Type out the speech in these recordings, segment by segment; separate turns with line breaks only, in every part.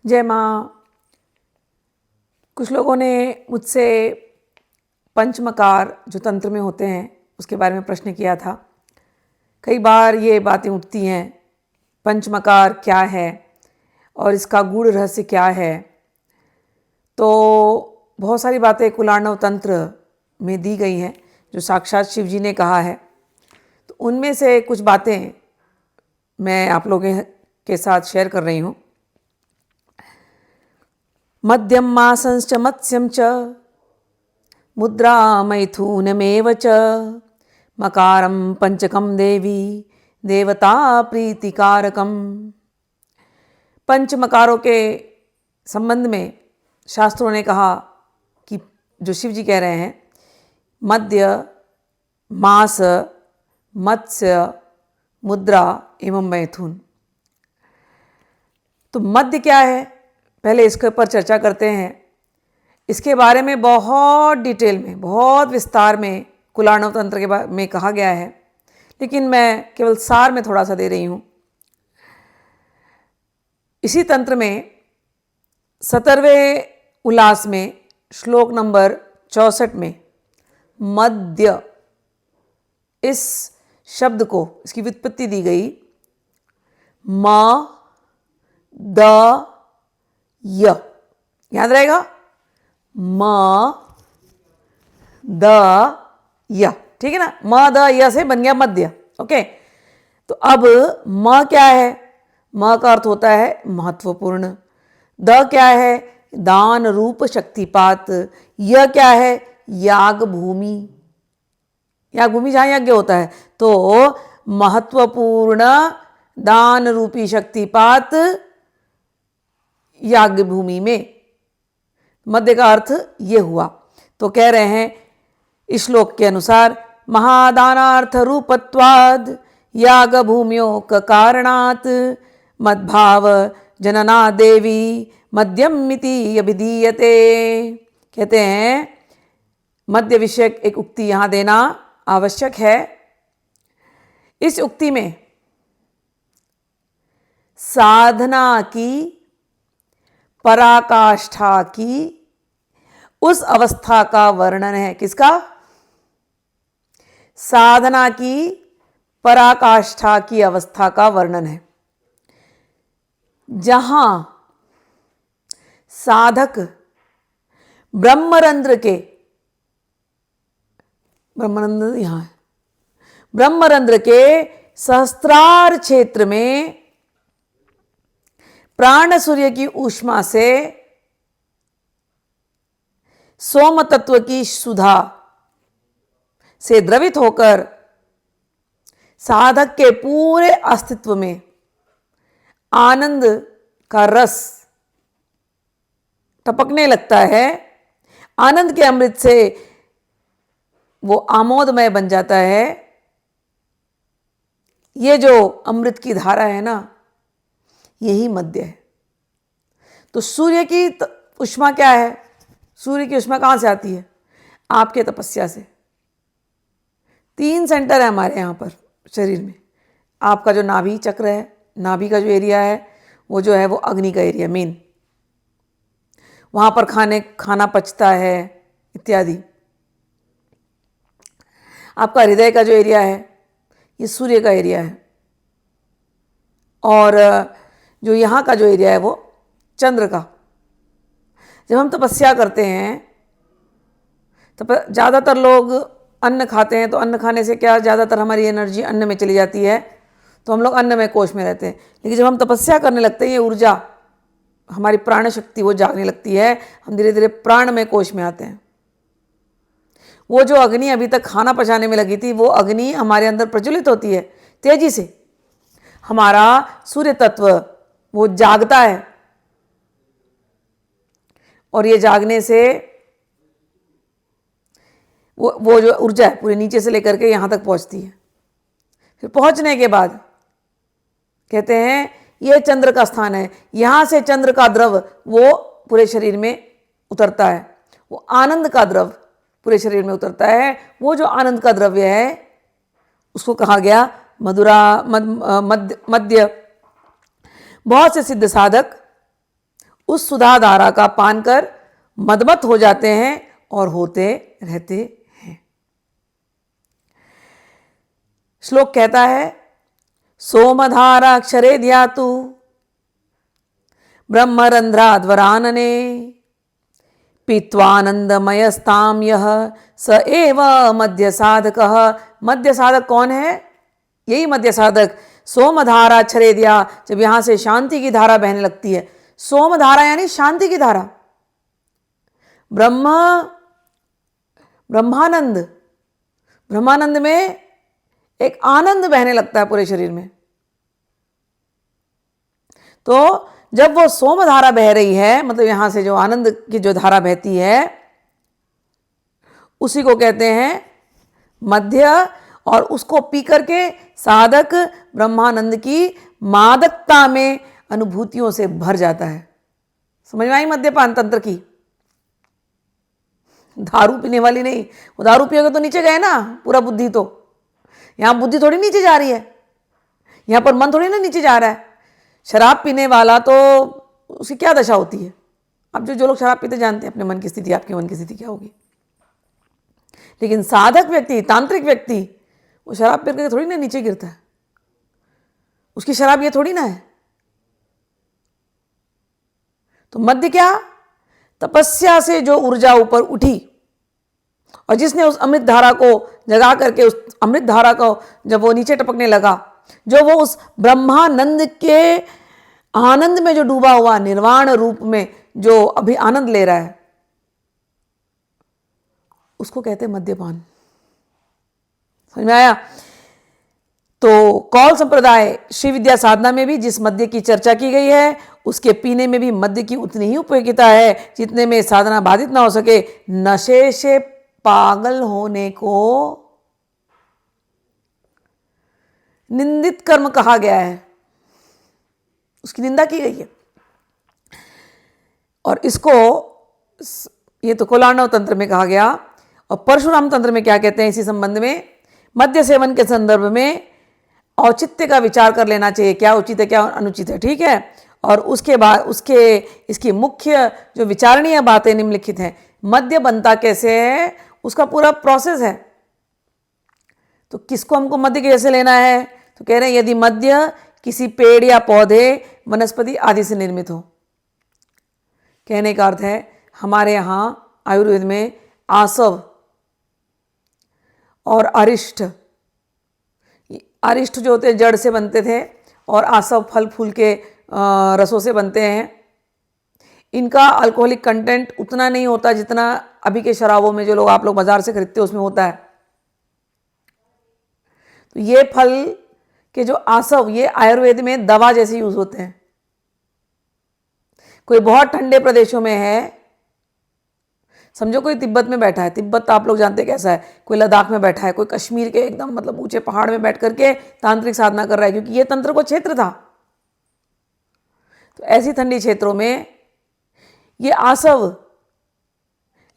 जय माँ। कुछ लोगों ने मुझसे पंचमकार जो तंत्र में होते हैं उसके बारे में प्रश्न किया था। कई बार ये बातें उठती हैं, पंचमकार क्या है और इसका गूढ़ रहस्य क्या है। तो बहुत सारी बातें कुलार्णव तंत्र में दी गई हैं जो साक्षात शिव जी ने कहा है। तो उनमें से कुछ बातें मैं आप लोगों के साथ शेयर कर रही हूँ। मध्यम मासंश्च मत्स्यं च मुद्रा मैथुनमेव च मकारं पंचकं देवी देवता प्रीतिकारकम। पंच मकारों के संबंध में शास्त्रों ने कहा कि जो शिव जी कह रहे हैं, मध्य, मास, मत्स्य, मुद्रा एवं मैथुन। तो मध्य क्या है, पहले इसके ऊपर चर्चा करते हैं। इसके बारे में बहुत डिटेल में, बहुत विस्तार में कुलार्णव तंत्र के बारे में कहा गया है, लेकिन मैं केवल सार में थोड़ा सा दे रही हूँ। इसी तंत्र में 17वें उल्लास में श्लोक नंबर 64 में मध्य इस शब्द को, इसकी व्युत्पत्ति दी गई म द य। याद रहेगा, म द य, ठीक है ना। म द य से बन गया मध्य। ओके, तो अब म क्या है? म का अर्थ होता है महत्वपूर्ण। द क्या है? दान रूप शक्तिपात। य क्या है? याग भूमि। याग भूमि जहाँ यज्ञ होता है, तो महत्वपूर्ण दान रूपी शक्तिपात याग भूमि में। मध्य का अर्थ ये हुआ। तो कह रहे हैं इस श्लोक के अनुसार, महादानार्थ रूपत्वाद याग भूमियों का कारणात मद्भाव जनना देवी मध्यम मिति अभिधीयते। कहते हैं मध्य विषयक एक उक्ति यहाँ देना आवश्यक है। इस उक्ति में साधना की, पराकाष्ठा की उस अवस्था का वर्णन है। किसका? साधना की पराकाष्ठा की अवस्था का वर्णन है, जहां साधक ब्रह्मरंध्र के, ब्रह्मरंध्र यहां है, ब्रह्मरंध्र के सहस्त्रार क्षेत्र में प्राण सूर्य की ऊष्मा से सोम तत्व की सुधा से द्रवित होकर साधक के पूरे अस्तित्व में आनंद का रस टपकने लगता है। आनंद के अमृत से वो आमोदमय बन जाता है। ये जो अमृत की धारा है ना, यही मध्य है। तो सूर्य की ऊष्मा क्या है? सूर्य की ऊष्मा कहाँ से आती है? आपके तपस्या से। 3 सेंटर है हमारे यहाँ पर शरीर में। आपका जो नाभि चक्र है, नाभि का जो एरिया है, वो जो है वो अग्नि का एरिया मेन, वहाँ पर खाना पचता है इत्यादि। आपका हृदय का जो एरिया है, ये सूर्य का एरिया है। और जो यहाँ का जो एरिया है वो चंद्र का। जब हम तपस्या करते हैं, तो ज़्यादातर लोग अन्न खाते हैं, तो अन्न खाने से क्या, ज़्यादातर हमारी एनर्जी अन्न में चली जाती है, तो हम लोग अन्नमय कोश में रहते हैं। लेकिन जब हम तपस्या करने लगते हैं, ये ऊर्जा, हमारी प्राण शक्ति वो जागने लगती है, हम धीरे धीरे प्राणमय कोश में आते हैं। वो जो अग्नि अभी तक खाना पचाने में लगी थी, वो अग्नि हमारे अंदर प्रज्वलित होती है तेजी से। हमारा सूर्य तत्व वो जागता है, और ये जागने से वो जो ऊर्जा है पूरे नीचे से लेकर के यहाँ तक पहुँचती है। फिर पहुँचने के बाद कहते हैं ये चंद्र का स्थान है। यहाँ से चंद्र का द्रव वो पूरे शरीर में उतरता है। वो आनंद का द्रव पूरे शरीर में उतरता है। वो जो आनंद का द्रव्य है उसको कहा गया मध्य। बहुत से सिद्ध साधक उस सुधा धारा का पान कर मदमत हो जाते हैं और होते रहते हैं। श्लोक कहता है, सोमधारा अक्षरे ध्यातु ब्रह्मरंध्राद्वरानने पीत्वानंदमयस्ताम यह स एव मध्य साधकः। मध्य साधक कौन है? यही मध्य साधक। सोमधारा छरेदिया, जब यहां से शांति की धारा बहने लगती है। सोमधारा यानी शांति की धारा। ब्रह्मानंद, ब्रह्मानंद में एक आनंद बहने लगता है पूरे शरीर में। तो जब वो सोम धारा बह रही है, मतलब यहां से जो आनंद की जो धारा बहती है, उसी को कहते हैं मध्य। और उसको पी करके साधक ब्रह्मानंद की मादकता में अनुभूतियों से भर जाता है। समझ में आई मद्यपान तंत्र की? दारू पीने वाली नहीं। वो दारू पियोगे तो नीचे गए ना पूरा बुद्धि। तो यहां बुद्धि थोड़ी नीचे जा रही है, यहां पर मन थोड़ी ना नीचे जा रहा है। शराब पीने वाला तो उसकी क्या दशा होती है? अब जो लोग शराब पीते जानते हैं अपने मन की स्थिति, आपके मन की स्थिति क्या होगी। लेकिन साधक व्यक्ति, तांत्रिक व्यक्ति, वो शराब पी करके थोड़ी ना नीचे गिरता है। उसकी शराब ये थोड़ी ना है। तो मध्य क्या? तपस्या से जो ऊर्जा ऊपर उठी और जिसने उस अमृत धारा को जगा करके, उस अमृत धारा को जब वो नीचे टपकने लगा, जो वो उस ब्रह्मानंद के आनंद में जो डूबा हुआ, निर्वाण रूप में जो अभी आनंद ले रहा है, उसको कहते हैं मद्यपान। समझ में आया? तो कौल संप्रदाय श्री विद्या साधना में भी जिस मद्य की चर्चा की गई है, उसके पीने में भी मद्य की उतनी ही उपयोगिता है जितने में साधना बाधित ना हो सके। नशे से पागल होने को निंदित कर्म कहा गया है, उसकी निंदा की गई है। और इसको, ये तो कोलार्णव तंत्र में कहा गया। और परशुराम तंत्र में क्या कहते हैं इसी संबंध में? मद्य सेवन के संदर्भ में औचित्य का विचार कर लेना चाहिए, क्या उचित है क्या अनुचित है, ठीक है। और उसके बाद इसकी मुख्य जो विचारणीय बातें निम्नलिखित हैं। मद्य बनता कैसे है, उसका पूरा प्रोसेस है। तो किसको हमको मद्य कैसे लेना है? तो कह रहे हैं यदि मद्य किसी पेड़ या पौधे, वनस्पति आदि से निर्मित हो। कहने का अर्थ है हमारे यहाँ आयुर्वेद में आसव और अरिष्ट, अरिष्ट जो होते हैं जड़ से बनते थे और आसव फल फूल के रसों से बनते हैं। इनका अल्कोहलिक कंटेंट उतना नहीं होता जितना अभी के शराबों में जो लोग आप लोग बाजार से खरीदते हो उसमें होता है। तो ये फल के जो आसव, ये आयुर्वेद में दवा जैसे यूज होते हैं। कोई बहुत ठंडे प्रदेशों में है, समझो कोई तिब्बत में बैठा है, तिब्बत आप लोग जानते कैसा है, कोई लद्दाख में बैठा है, कोई कश्मीर के एकदम मतलब ऊंचे पहाड़ में बैठ करके तांत्रिक साधना कर रहा है, क्योंकि ये तंत्र को क्षेत्र था। तो ऐसी ठंडी क्षेत्रों में ये आसव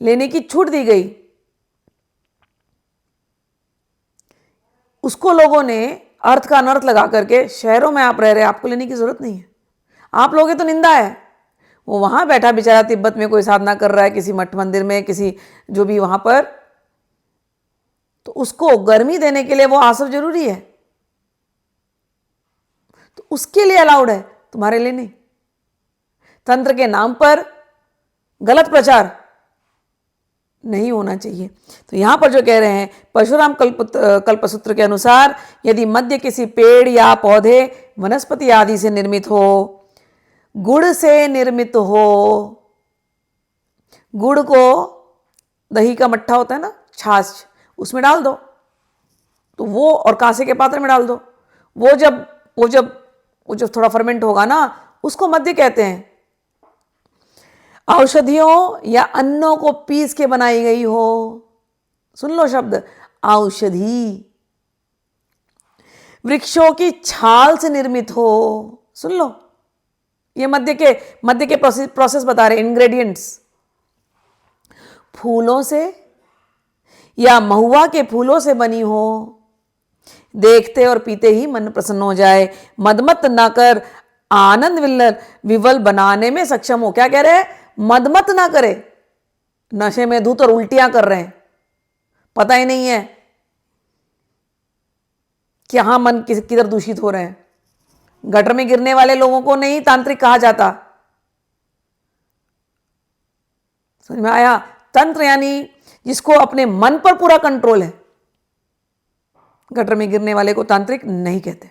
लेने की छूट दी गई। उसको लोगों ने अर्थ का अनर्थ लगा करके, शहरों में आप रह रहे, आपको लेने की जरूरत नहीं है, आप लोगे तो निंदा है। वो वहां बैठा बेचारा तिब्बत में कोई साधना कर रहा है, किसी मठ मंदिर में, किसी जो भी वहां पर, तो उसको गर्मी देने के लिए वो आसव जरूरी है। तो उसके लिए अलाउड है, तुम्हारे लिए नहीं। तंत्र के नाम पर गलत प्रचार नहीं होना चाहिए। तो यहां पर जो कह रहे हैं परशुराम कल्पसूत्र के अनुसार, यदि मद्य किसी पेड़ या पौधे, वनस्पति आदि से निर्मित हो, गुड़ से निर्मित हो, गुड़ को दही का मट्ठा होता है ना, छाछ, उसमें डाल दो तो वो, और कांसे के पात्र में डाल दो, वो जब थोड़ा फर्मेंट होगा ना, उसको मद्य कहते हैं। औषधियों या अन्नों को पीस के बनाई गई हो, सुन लो शब्द, औषधि। वृक्षों की छाल से निर्मित हो, सुन लो, ये मध्य के प्रोसेस बता रहे, इंग्रेडिएंट्स। फूलों से या महुआ के फूलों से बनी हो, देखते और पीते ही मन प्रसन्न हो जाए। मदमत ना कर आनंद विवल बनाने में सक्षम हो। क्या कह रहे हैं? मदमत ना करे, नशे में धुत और उल्टियां कर रहे हैं, पता ही नहीं है कि हाँ मन किधर दूषित हो रहे हैं। गटर में गिरने वाले लोगों को नहीं तांत्रिक कहा जाता। समझ में आया? तंत्र यानी जिसको अपने मन पर पूरा कंट्रोल है। गटर में गिरने वाले को तांत्रिक नहीं कहते।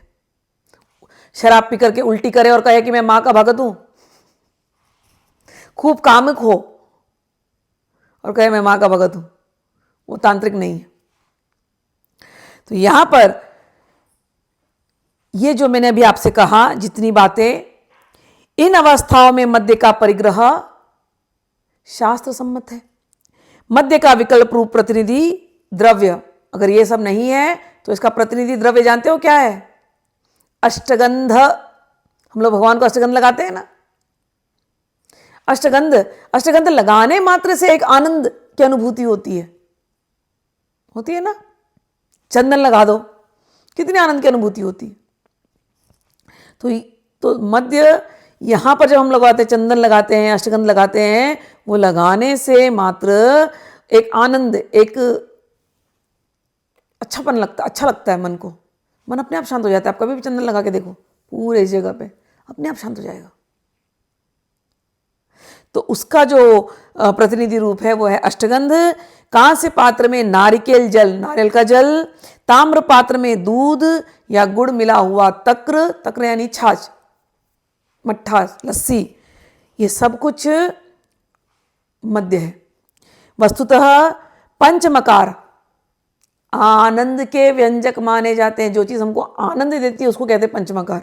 शराब पी करके उल्टी करे और कहे कि मैं मां का भगत हूं, खूब कामुक हो और कहे मैं मां का भगत हूं, वो तांत्रिक नहीं है। तो यहां पर ये जो मैंने अभी आपसे कहा जितनी बातें, इन अवस्थाओं में मद्य का परिग्रह शास्त्र सम्मत है। मद्य का विकल्प रूप प्रतिनिधि द्रव्य, अगर ये सब नहीं है तो इसका प्रतिनिधि द्रव्य जानते हो क्या है? अष्टगंध। हम लोग भगवान को अष्टगंध लगाते हैं ना। अष्टगंध लगाने मात्र से एक आनंद की अनुभूति होती है ना। चंदन लगा दो, कितनी आनंद की अनुभूति होती है। तो मध्य यहां पर जब हम लगाते हैं, चंदन लगाते हैं, अष्टगंध लगाते हैं, वो लगाने से मात्र एक आनंद, एक अच्छापन लगता, अच्छा लगता है मन को। मन अपने आप शांत हो जाता है। आप कभी भी चंदन लगा के देखो, पूरे इस जगह पे अपने आप शांत हो जाएगा। तो उसका जो प्रतिनिधि रूप है वो है अष्टगंध। कांस्य पात्र में नारिकेल जल, नारियल का जल, ताम्र पात्र में दूध या गुड़ मिला हुआ तक्र यानी छाछ, मट्ठा, लस्सी, ये सब कुछ मद्य है। वस्तुतः पंचमकार आनंद के व्यंजक माने जाते हैं। जो चीज हमको आनंद देती है उसको कहते हैं पंचमकार।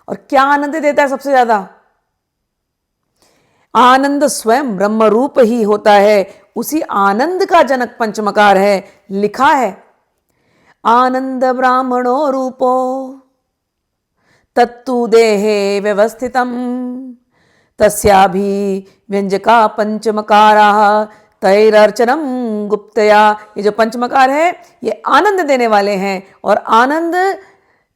और क्या आनंद देता है सबसे ज्यादा? आनंद स्वयं ब्रह्म रूप ही होता है, उसी आनंद का जनक पंचमकार है। लिखा है आनंद ब्राह्मणो रूपो तत्तु देहे व्यवस्थितम तस्याभि व्यंजका पंचमकारा तैरर्चनम गुप्तया। ये जो पंचमकार है ये आनंद देने वाले हैं। और आनंद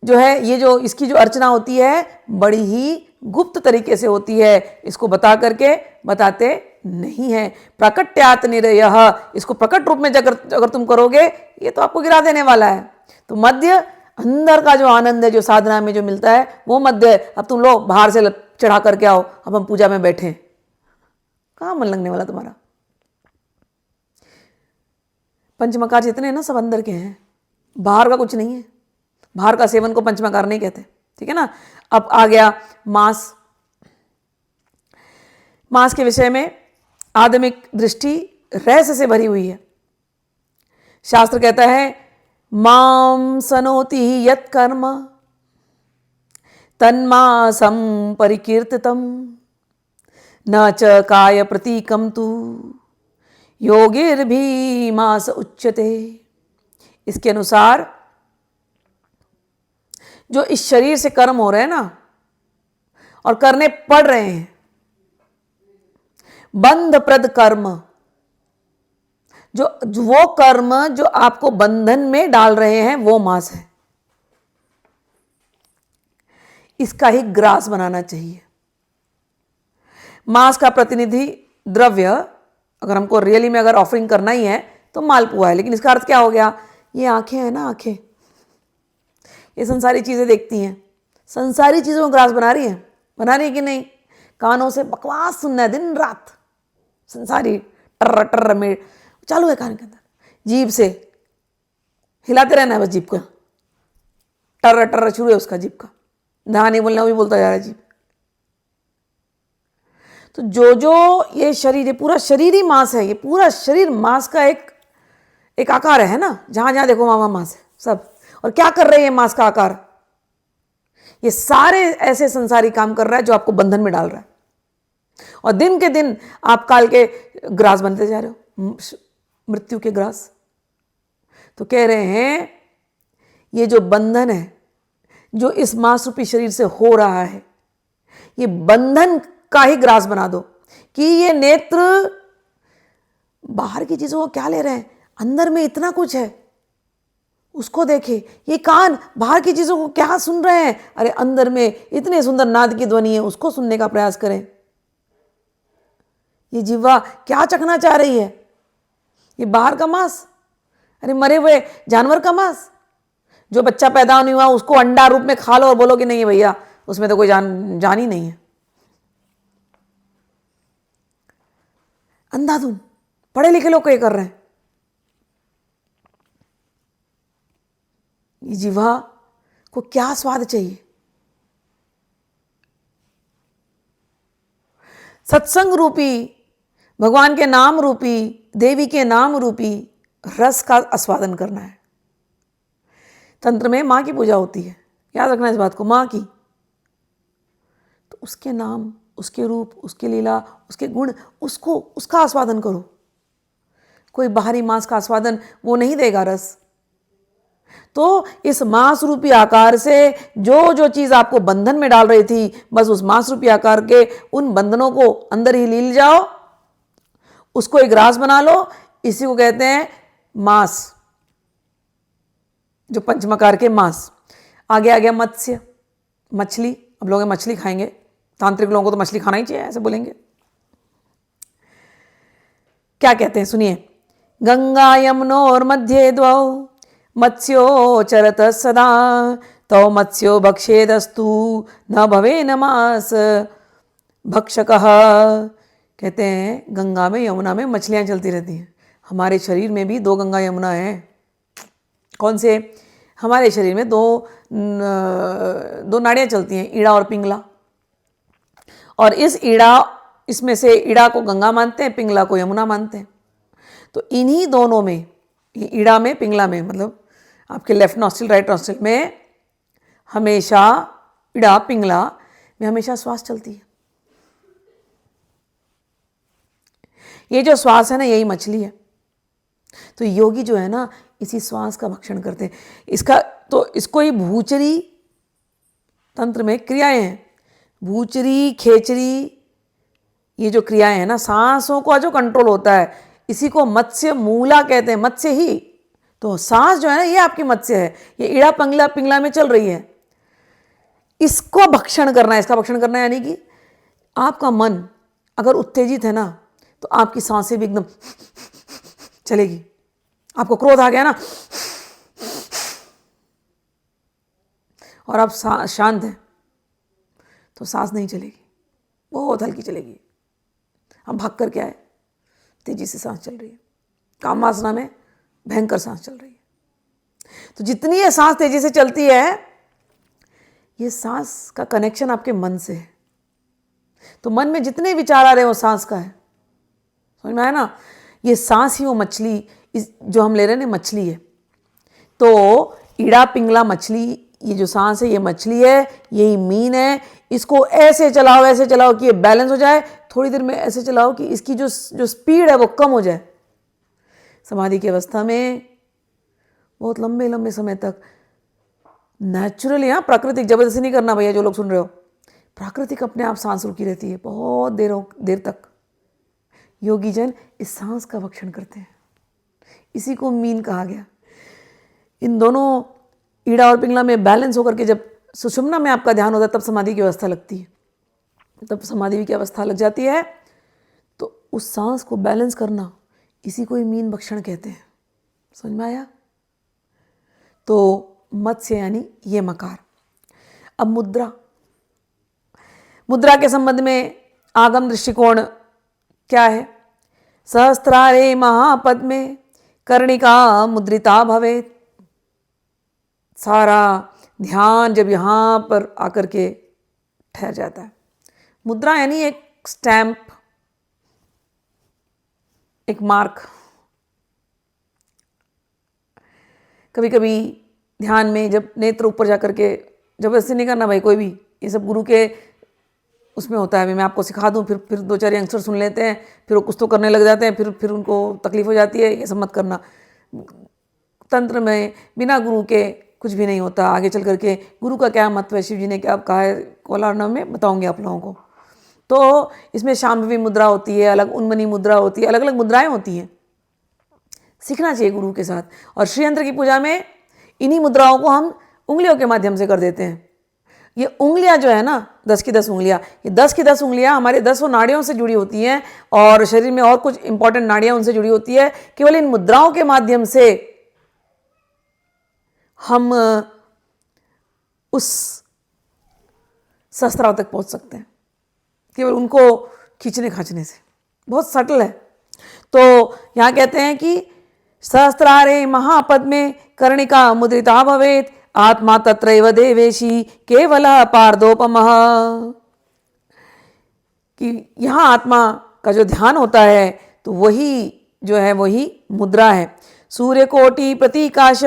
जो है, ये जो इसकी जो अर्चना होती है बड़ी ही गुप्त तरीके से होती है। इसको बता करके बताते नहीं है। प्रकट्यात निरयः, इसको प्रकट रूप में अगर तुम करोगे ये तो आपको गिरा देने वाला है। तो मध्य अंदर का जो आनंद है, जो साधना में जो मिलता है वो मध्य है। अब तुम लोग बाहर से चढ़ा करके आओ, अब हम पूजा में बैठे, कहाँ मन लगने वाला तुम्हारा? पंचमकार जितने हैं ना सब अंदर के हैं, बाहर का कुछ नहीं है। बाहर का सेवन को पंचमकार नहीं कहते, ठीक है ना। अब आ गया मांस। मांस के विषय में आधुनिक दृष्टि रहस्य से भरी हुई है। शास्त्र कहता है मां सनोति ही यत् कर्म तन्मासं परिकीर्तितम न च काय प्रतीकम तु योगिर्भी मास उच्यते। इसके अनुसार जो इस शरीर से कर्म हो रहे हैं ना और करने पड़ रहे हैं, बंधप्रद कर्म, जो वो कर्म जो आपको बंधन में डाल रहे हैं वो मांस है। इसका ही ग्रास बनाना चाहिए। मांस का प्रतिनिधि द्रव्य अगर हमको रियली में अगर ऑफरिंग करना ही है तो मालपुआ है। लेकिन इसका अर्थ क्या हो गया? ये आंखें हैं ना, आंखें ये संसारी चीजें देखती हैं, संसारी चीजों को ग्रास बना रही है कि नहीं? कानों से बकवास सुनना है दिन रात, संसारी टर्र टर्र में चालू है कान के अंदर। जीभ से हिलाते रहना है बस, जीभ का टर्र टर्र शुरू है उसका, जीभ का जहां नहीं बोलना वो भी बोलता जा रहा है जीभ। तो जो ये शरीर, ये पूरा शरीर ही मांस है। ये पूरा शरीर मांस का एक आकार है ना, जहां जहां देखो वहां मांस है सब। और क्या कर रहे हैं मांस का आकार? ये सारे ऐसे संसारी काम कर रहा है जो आपको बंधन में डाल रहा है। और दिन के दिन आप काल के ग्रास बनते जा रहे हो, मृत्यु के ग्रास। तो कह रहे हैं ये जो बंधन है जो इस मांस रूपी शरीर से हो रहा है, ये बंधन का ही ग्रास बना दो कि ये नेत्र बाहर की चीजों को क्या ले रहे हैं, अंदर में इतना कुछ है उसको देखे। ये कान बाहर की चीज़ों को क्या सुन रहे हैं, अरे अंदर में इतने सुंदर नाद की ध्वनि है, उसको सुनने का प्रयास करें। ये जिह्वा क्या चखना चाह रही है, ये बाहर का मांस, अरे मरे हुए जानवर का मांस, जो बच्चा पैदा नहीं हुआ उसको अंडा रूप में खा लो और बोलो कि नहीं भैया उसमें तो कोई जान ही नहीं है। अंधाधुन पढ़े लिखे लोग ये कर रहे हैं। ये जिह्वा को क्या स्वाद चाहिए। सत्संग रूपी, भगवान के नाम रूपी, देवी के नाम रूपी रस का आस्वादन करना है। तंत्र में माँ की पूजा होती है, याद रखना इस बात को, माँ की। तो उसके नाम, उसके रूप, उसकी लीला, उसके गुण, उसको उसका आस्वादन करो। कोई बाहरी मांस का आस्वादन वो नहीं देगा रस। तो इस मांस रूपी आकार से जो जो चीज आपको बंधन में डाल रही थी, बस उस मांस रूपी आकार के उन बंधनों को अंदर ही लील जाओ, उसको एक रास बना लो। इसी को कहते हैं मांस, जो पंचमकार के मांस। आगे आ गया मत्स्य, मछली। अब लोग मछली खाएंगे, तांत्रिक लोगों को तो मछली खाना ही चाहिए, ऐसे बोलेंगे। क्या कहते हैं सुनिए, गंगा यमुनोर मध्ये द्वौ मत्स्यो चरत सदा तौ मत्स्यो भक्षेदस्तु न भवे न मास भक्षकः। कहते हैं गंगा में यमुना में मछलियां चलती रहती हैं। हमारे शरीर में भी 2 गंगा यमुना है। कौन से? हमारे शरीर में दो नाड़ियाँ चलती हैं, ईड़ा और पिंगला। और इसमें से ईड़ा को गंगा मानते हैं, पिंगला को यमुना मानते हैं। तो इन्हीं दोनों में, ईड़ा में पिंगला में, मतलब आपके लेफ्ट नॉस्ट्रिल राइट नॉस्ट्रिल में हमेशा, ईड़ा पिंगला में हमेशा श्वास चलती है। ये जो श्वास है ना, यही मछली है। तो योगी जो है ना, इसी श्वास का भक्षण करते हैं। इसको ही भूचरी तंत्र में क्रियाएं हैं। भूचरी, खेचरी, ये जो क्रियाएं हैं ना, सांसों का जो कंट्रोल होता है, इसी को मत्स्य मूला कहते हैं। मत्स्य ही तो सांस जो है ना, ये आपकी मत्स्य है। ये ईड़ा पिंगला में चल रही है। इसको भक्षण करना है। इसका भक्षण करना है यानी कि आपका मन अगर उत्तेजित है ना, तो आपकी सांसें भी एकदम चलेगी। आपको क्रोध आ गया ना और आप शांत हैं, तो सांस नहीं चलेगी, बहुत हल्की चलेगी। हम भाग कर क्या है, तेजी से सांस चल रही है। कामासना में भयंकर सांस चल रही है। तो जितनी ये सांस तेजी से चलती है, ये सांस का कनेक्शन आपके मन से है। तो मन में जितने विचार आ रहे हैं वो सांस का है। समझ में आया ना? ये सांस ही वो मछली, जो हम ले रहे हैं ना, मछली है। तो ईड़ा पिंगला मछली, ये जो सांस है ये मछली है, यही मीन है। इसको ऐसे चलाओ कि ये बैलेंस हो जाए। थोड़ी देर में ऐसे चलाओ कि इसकी जो स्पीड है वो कम हो जाए। समाधि की अवस्था में बहुत लंबे लंबे समय तक नेचुरली, हाँ, प्राकृतिक, जबरदस्ती नहीं करना भैया जो लोग सुन रहे हो, प्राकृतिक अपने आप सांस रुकी रहती है बहुत देर तक। योगी जन इस सांस का भक्षण करते हैं। इसी को मीन कहा गया। इन दोनों ईड़ा और पिंगला में बैलेंस होकर के जब सुषुम्ना में आपका ध्यान होता है, तब समाधि की अवस्था लगती है। तब समाधि की अवस्था लग जाती है। तो उस सांस को बैलेंस करना, इसी को ही मीन भक्षण कहते हैं। समझ में आया? तो मत्स्य यानी ये मकार। अब मुद्रा के संबंध में आगम दृष्टिकोण क्या है? सहस्त्रारे महापद्मे कर्णिका मुद्रिता भवेत्। सारा ध्यान जब यहाँ पर आकर के ठहर जाता है। मुद्रा यानी एक स्टैंप, एक मार्क। कभी कभी ध्यान में जब नेत्र ऊपर जाकर के, जबरदस्ती नहीं करना भाई कोई भी, ये सब गुरु के उसमें होता है। मैं आपको सिखा दूं, फिर 2-4 यंगस्टर सुन लेते हैं, फिर वो कुछ तो करने लग जाते हैं, फिर उनको तकलीफ हो जाती है। ये सब मत करना। तंत्र में बिना गुरु के कुछ भी नहीं होता। आगे चल करके गुरु का क्या महत्व है, शिव जी ने क्या कहा है, कोलार्णव में बताऊंगी आप लोगों को। तो इसमें शांभवी मुद्रा होती है, अलग उन्मनी मुद्रा होती है, अलग अलग मुद्राएं होती हैं। सीखना चाहिए गुरु के साथ। और श्री यंत्र की पूजा में इन्हीं मुद्राओं को हम उंगलियों के माध्यम से कर देते हैं। ये उंगलियां जो है ना, 10 की 10 उंगलियां, ये 10 की 10 उंगलियां हमारे 10 नाड़ियों से जुड़ी होती हैं और शरीर में और कुछ इंपॉर्टेंट नाड़ियां उनसे जुड़ी होती है। केवल इन मुद्राओं के माध्यम से हम उस सहस्त्रार तक पहुंच सकते हैं, केवल उनको खींचने खांचने से। बहुत सटल है। तो यहां कहते हैं कि सहस्त्रारे महापद्मे कर्णिका मुद्रिता भवेत आत्मा तत्रैव देवेशी केवल पारदोपमः। कि यहां आत्मा का जो ध्यान होता है तो वही जो है वही मुद्रा है। सूर्य कोटि प्रतीकाश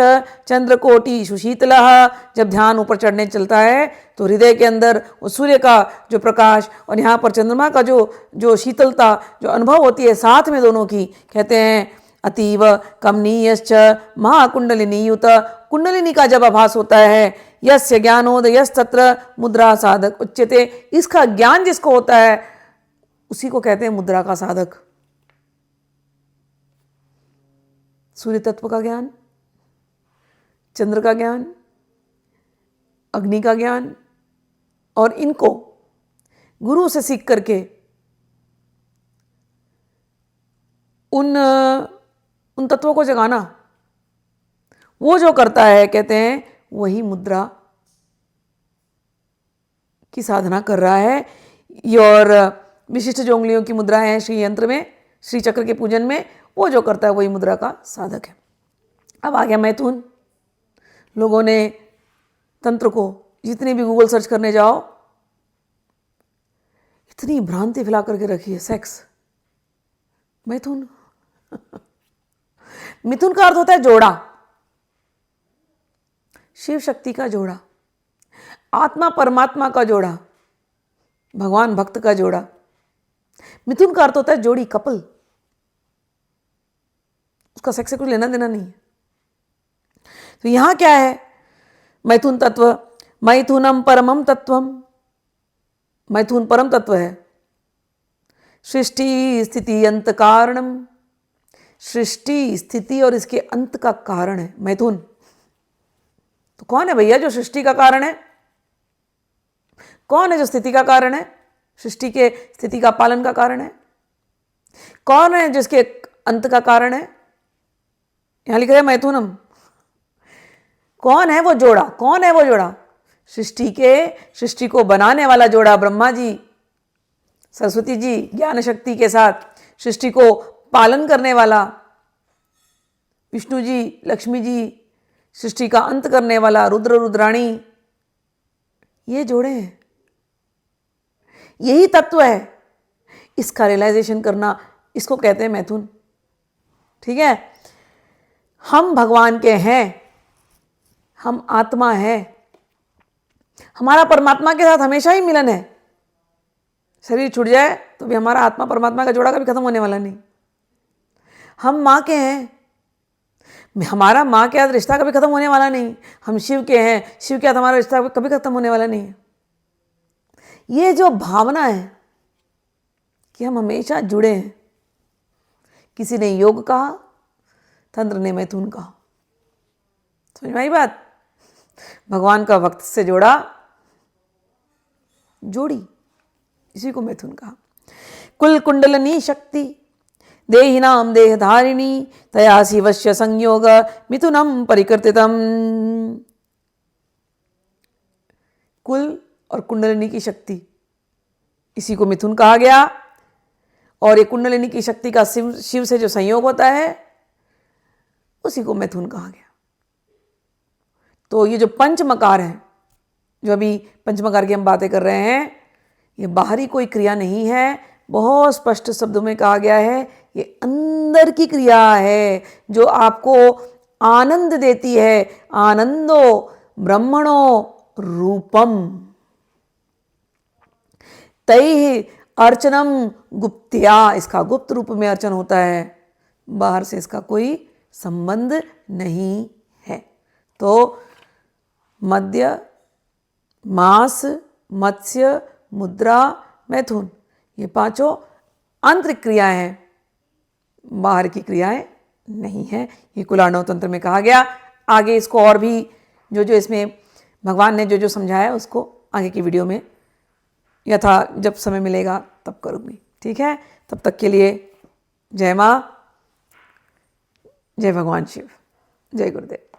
चंद्र कोटि सुशीतलः। जब ध्यान ऊपर चढ़ने चलता है तो हृदय के अंदर उस सूर्य का जो प्रकाश और यहाँ पर चंद्रमा का जो शीतलता जो अनुभव होती है साथ में दोनों की, कहते हैं अतीव कमनीयश्च महाकुंडलिनीयुत। कुंडलिनी का जब आभास होता है, यस्य ज्ञानोदयस्तत्र मुद्रा साधक उच्यते। इसका ज्ञान जिसको होता है उसी को कहते हैं मुद्रा का साधक। सूर्य तत्व का ज्ञान, चंद्र का ज्ञान, अग्नि का ज्ञान, और इनको गुरु से सीख करके उन तत्वों को जगाना, वो जो करता है कहते हैं वही मुद्रा की साधना कर रहा है। ये और विशिष्ट जो उंगलियों की मुद्रा है श्री यंत्र में, श्री चक्र के पूजन में, वो जो करता है वही मुद्रा का साधक है। अब आ गया मैथुन। लोगों ने तंत्र को जितनी भी गूगल सर्च करने जाओ, इतनी भ्रांति फैला करके रखी है। सेक्स, मैथुन मिथुन का अर्थ होता है जोड़ा, शिव शक्ति का जोड़ा, आत्मा परमात्मा का जोड़ा, भगवान भक्त का जोड़ा। मिथुन का अर्थ होता है जोड़ी, कपल। उसका सेक्स से कुछ लेना देना नहीं है। तो यहां क्या है? मैथुन तत्व, मैथुनम परमम तत्वम। मैथुन परम तत्व है। सृष्टि स्थिति अंत कारणम। सृष्टि स्थिति और इसके अंत का कारण है मैथुन। तो कौन है भैया जो सृष्टि का कारण है? कौन है जो स्थिति का कारण है? सृष्टि के स्थिति का पालन का कारण है? कौन है जिसके अंत का कारण है? यहां लिख रहे हैं मैथुनम। कौन है वो जोड़ा? कौन है वो जोड़ा? सृष्टि को बनाने वाला जोड़ा ब्रह्मा जी, सरस्वती जी ज्ञान शक्ति के साथ, सृष्टि को पालन करने वाला विष्णु जी, लक्ष्मी जी, सृष्टि का अंत करने वाला रुद्र रुद्राणी, ये जोड़े हैं। यही तत्व है। इसका रियलाइजेशन करना, इसको कहते हैं मैथुन। ठीक है? हम भगवान के हैं, हम आत्मा है, हमारा परमात्मा के साथ हमेशा ही मिलन है। शरीर छूट जाए तो भी हमारा आत्मा परमात्मा का जोड़ा कभी खत्म होने वाला नहीं। हम माँ के हैं, हमारा माँ के साथ रिश्ता कभी खत्म होने वाला नहीं। हम शिव के हैं, शिव के साथ हमारा रिश्ता कभी खत्म होने वाला नहीं है। ये जो भावना है कि हम हमेशा जुड़े हैं, किसी ने योग कहा, तंत्र ने मैथुन कहा। समझ में आई बात? भगवान का भक्त से जोड़ा, जोड़ी, इसी को मैथुन कहा। कुल कुंडलनी शक्ति देहिनाम देहधारिणी तया शिवस्य संयोग मिथुनम परिकृतितम। कुल और कुंडलिनी की शक्ति, इसी को मिथुन कहा गया। और ये कुंडलिनी की शक्ति का शिव से जो संयोग होता है उसी को मैथुन कहा गया। तो ये जो पंचमकार है, जो अभी पंचमकार की हम बातें कर रहे हैं, ये बाहरी कोई क्रिया नहीं है। बहुत स्पष्ट शब्दों में कहा गया है, ये अंदर की क्रिया है जो आपको आनंद देती है। आनंदो ब्रह्मणो रूपम तैः अर्चनम गुप्त्या। इसका गुप्त रूप में अर्चन होता है, बाहर से इसका कोई संबंध नहीं है। तो मध्य, मास, मत्स्य, मुद्रा, मैथुन, ये पांचों आंतरिक क्रियाएं हैं, बाहर की क्रियाएं नहीं है। ये कुलार्णव तंत्र में कहा गया। आगे इसको और भी जो जो इसमें भगवान ने जो जो समझाया है उसको आगे की वीडियो में यथा जब समय मिलेगा तब करूँगी। ठीक है, तब तक के लिए जय माँ, जय भगवान शिव, जय गुरुदेव।